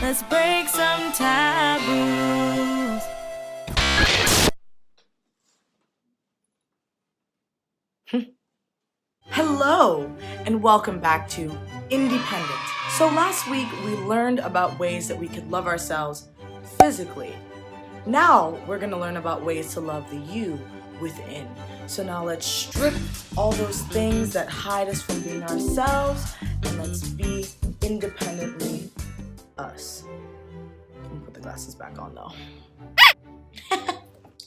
Let's break some taboos. Hello, and welcome back to INDIpendent. So last week we learned about ways that we could love ourselves physically. Now we're going to learn about ways to love the you within. So now let's strip all those things that hide us from being ourselves, and let's be independently us. I'm gonna put the glasses back on though.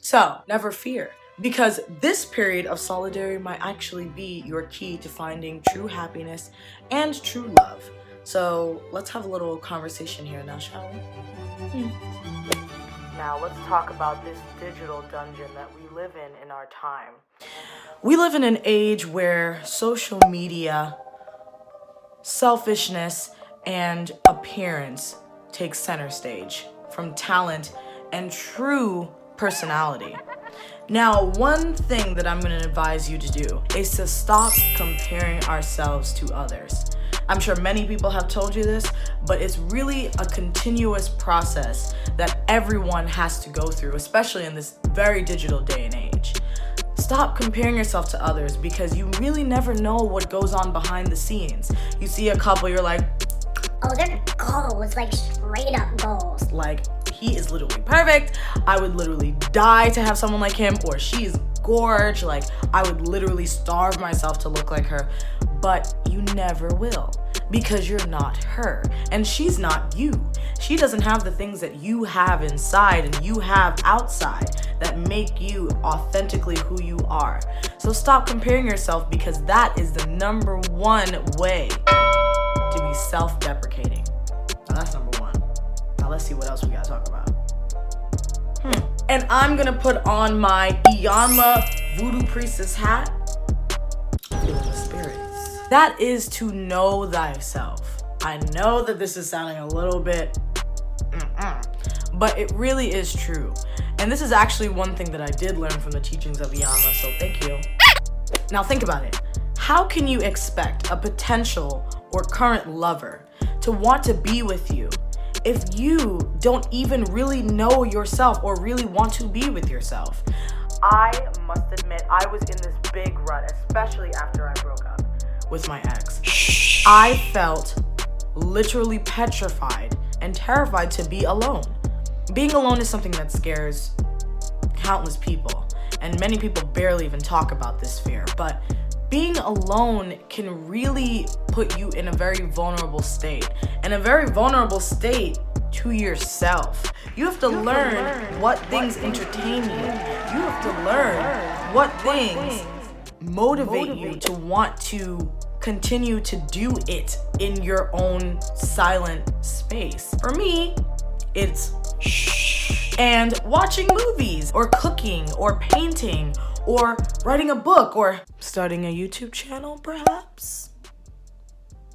So, never fear, because this period of solidarity might actually be your key to finding true happiness and true love. So, let's have a little conversation here now, shall we? Now, let's talk about this digital dungeon that we live in our time. We live in an age where social media, selfishness, and appearance take center stage from talent and true personality. Now, one thing that I'm going to advise you to do is to stop comparing ourselves to others. I'm sure many people have told you this, but it's really a continuous process that everyone has to go through, especially in this very digital day and age. Stop comparing yourself to others, because you really never know what goes on behind the scenes. You see a couple, you're like, oh, they're goals, like straight up goals. Like, he is literally perfect. I would literally die to have someone like him, or she's gorge. Like, I would literally starve myself to look like her. But you never will, because you're not her, and she's not you. She doesn't have the things that you have inside and you have outside that make you authentically who you are. So stop comparing yourself, because that is the number one way to be self-deprecating. Now that's number one. Now let's see what else we gotta talk about. And I'm gonna put on my Iyanla Voodoo Priestess hat. Feeling the spirits. That is to know thyself. I know that this is sounding a little bit, but it really is true. And this is actually one thing that I did learn from the teachings of Iyanla, so thank you. Now think about it. How can you expect a potential or current lover to want to be with you if you don't even really know yourself or really want to be with yourself? I must admit, I was in this big rut, especially after I broke up with my ex. I felt literally petrified and terrified to be alone. Being alone is something that scares countless people, and many people barely even talk about this fear, but being alone can really put you in a very vulnerable state, and a very vulnerable state to yourself. You have to learn what things entertain you. You have to learn what things motivate you to want to continue to do it in your own silent space. For me, it's and watching movies, or cooking, or painting, or writing a book, or starting a YouTube channel, perhaps?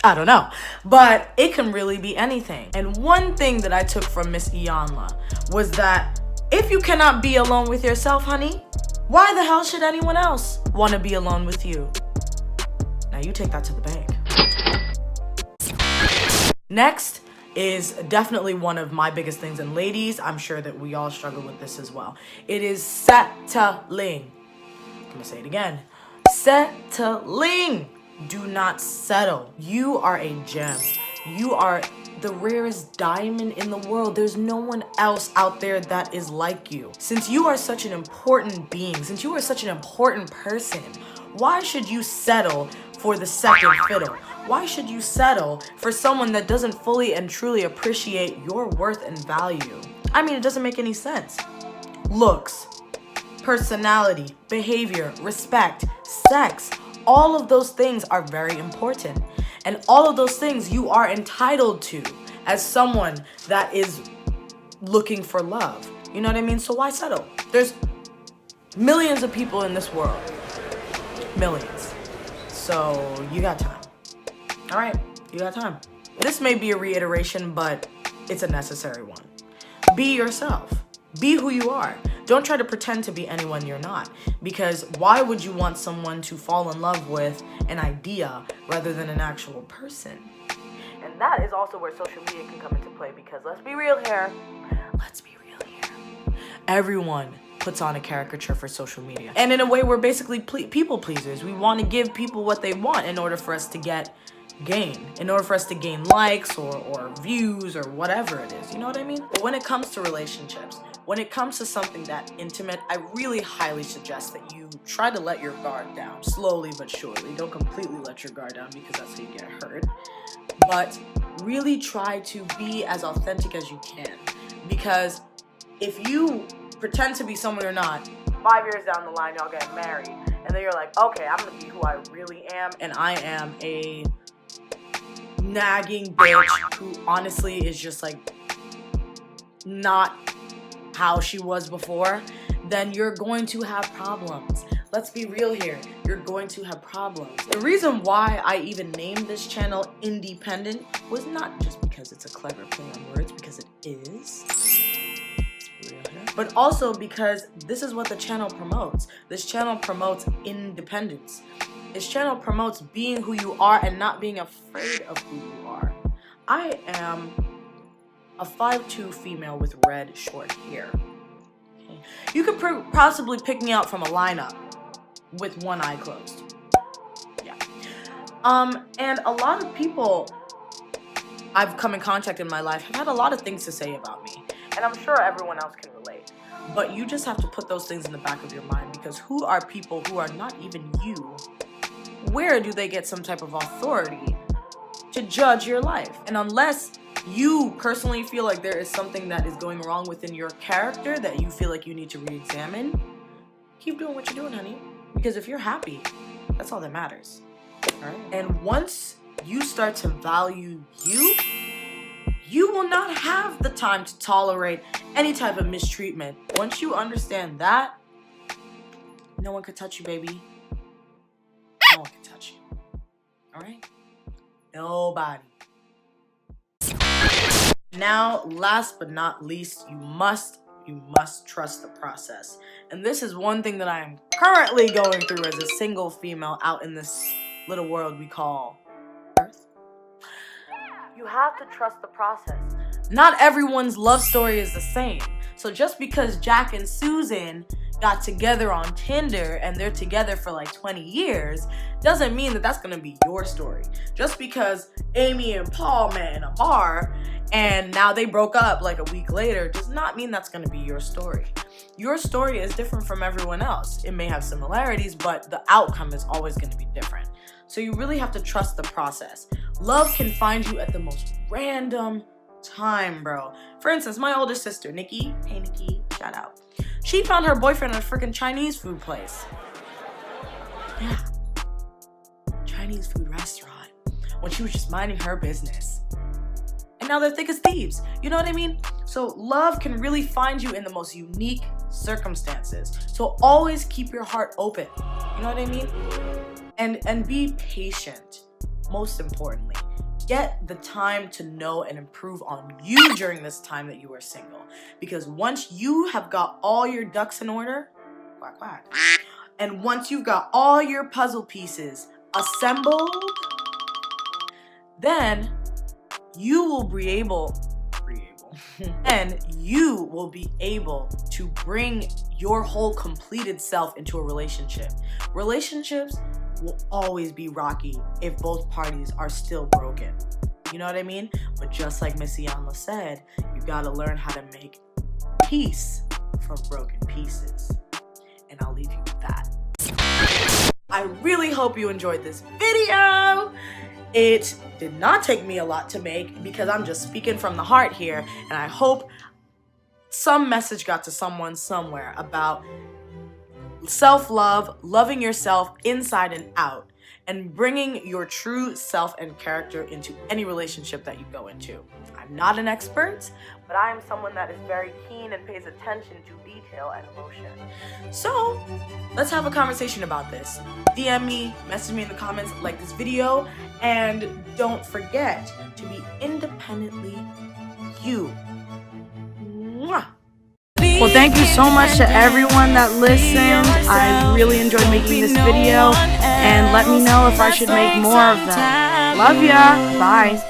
I don't know, but it can really be anything. And one thing that I took from Miss Iyanla was that if you cannot be alone with yourself, honey, why the hell should anyone else want to be alone with you? Now you take that to the bank. Next is definitely one of my biggest things, and ladies, I'm sure that we all struggle with this as well. It is settling. I'm gonna say it again. Settling. Do not settle. You are a gem. You are the rarest diamond in the world. There's no one else out there that is like you. Since you are such an important being, since you are such an important person, why should you settle for the second fiddle? Why should you settle for someone that doesn't fully and truly appreciate your worth and value? I mean, it doesn't make any sense. Looks, personality, behavior, respect, sex, all of those things are very important. And all of those things you are entitled to as someone that is looking for love. You know what I mean? So why settle? There's millions of people in this world. Millions. So you got time. All right, you got time. This may be a reiteration, but it's a necessary one. Be yourself. Be who you are. Don't try to pretend to be anyone you're not, because why would you want someone to fall in love with an idea rather than an actual person? And And that is also where social media can come into play, because let's be real here. Everyone puts on a caricature for social media. And in a way, we're basically people pleasers. We want to give people what they want in order for us to get gain, in order for us to gain likes or views or whatever it is. You know what I mean? But when it comes to relationships, when it comes to something that intimate, I really highly suggest that you try to let your guard down, slowly but surely. Don't completely let your guard down, because that's how you get hurt. But really try to be as authentic as you can, because if you pretend to be someone you're not, 5 years down the line, y'all get married, and then you're like, okay, I'm gonna be who I really am, and I am a nagging bitch who honestly is just like not how she was before, then you're going to have problems. Let's be real here. You're going to have problems. The reason why I even named this channel INDIpendent was not just because it's a clever play on words, because it is, but also because this is what the channel promotes. This channel promotes independence. This channel promotes being who you are and not being afraid of who you are. I am a 5'2" female with red short hair. Okay. You could possibly pick me out from a lineup with one eye closed. Yeah. And a lot of people I've come in contact in my life have had a lot of things to say about me. And I'm sure everyone else can relate. But you just have to put those things in the back of your mind, because who are people who are not even you? Where do they get some type of authority to judge your life? And unless you personally feel like there is something that is going wrong within your character that you feel like you need to re-examine, keep doing what you're doing, honey. Because if you're happy, that's all that matters. All right? And once you start to value you, you will not have the time to tolerate any type of mistreatment. Once you understand that, no one could touch you, baby. No one can touch you. All right? Nobody. Now, last but not least, you must trust the process. And this is one thing that I am currently going through as a single female out in this little world we call Earth. You have to trust the process. Not everyone's love story is the same. So just because Jack and Susan got together on Tinder and they're together for like 20 years doesn't mean that that's gonna be your story. Just because Amy and Paul met in a bar and now they broke up like a week later does not mean that's gonna be your story. Your story is different from everyone else. It may have similarities, but the outcome is always gonna be different. So you really have to trust the process. Love can find you at the most random time, bro. For instance, my older sister, Nikki. Hey, Nikki, shout out. She found her boyfriend at a freaking Chinese food place. Yeah. Chinese food restaurant. When she was just minding her business. And now they're thick as thieves. You know what I mean? So love can really find you in the most unique circumstances. So always keep your heart open. You know what I mean? And be patient, most importantly. Get the time to know and improve on you during this time that you are single. Because once you have got all your ducks in order, quack, quack, and once you've got all your puzzle pieces assembled, then you will be able to bring your whole completed self into a relationship. Relationships will always be rocky if both parties are still broken. You know what I mean? But just like Miss Iyanla said, you gotta learn how to make peace from broken pieces. And I'll leave you with that. I really hope you enjoyed this video. It did not take me a lot to make because I'm just speaking from the heart here, and I hope some message got to someone somewhere about self-love, loving yourself inside and out, and bringing your true self and character into any relationship that you go into. I'm not an expert, but I am someone that is very keen and pays attention to detail and emotion. So let's have a conversation about this. DM me, message me in the comments, like this video, and don't forget to be independently you. Mwah. Well, thank you so much to everyone that listened. I really enjoyed making this video, and let me know if I should make more of them. Love ya. Bye.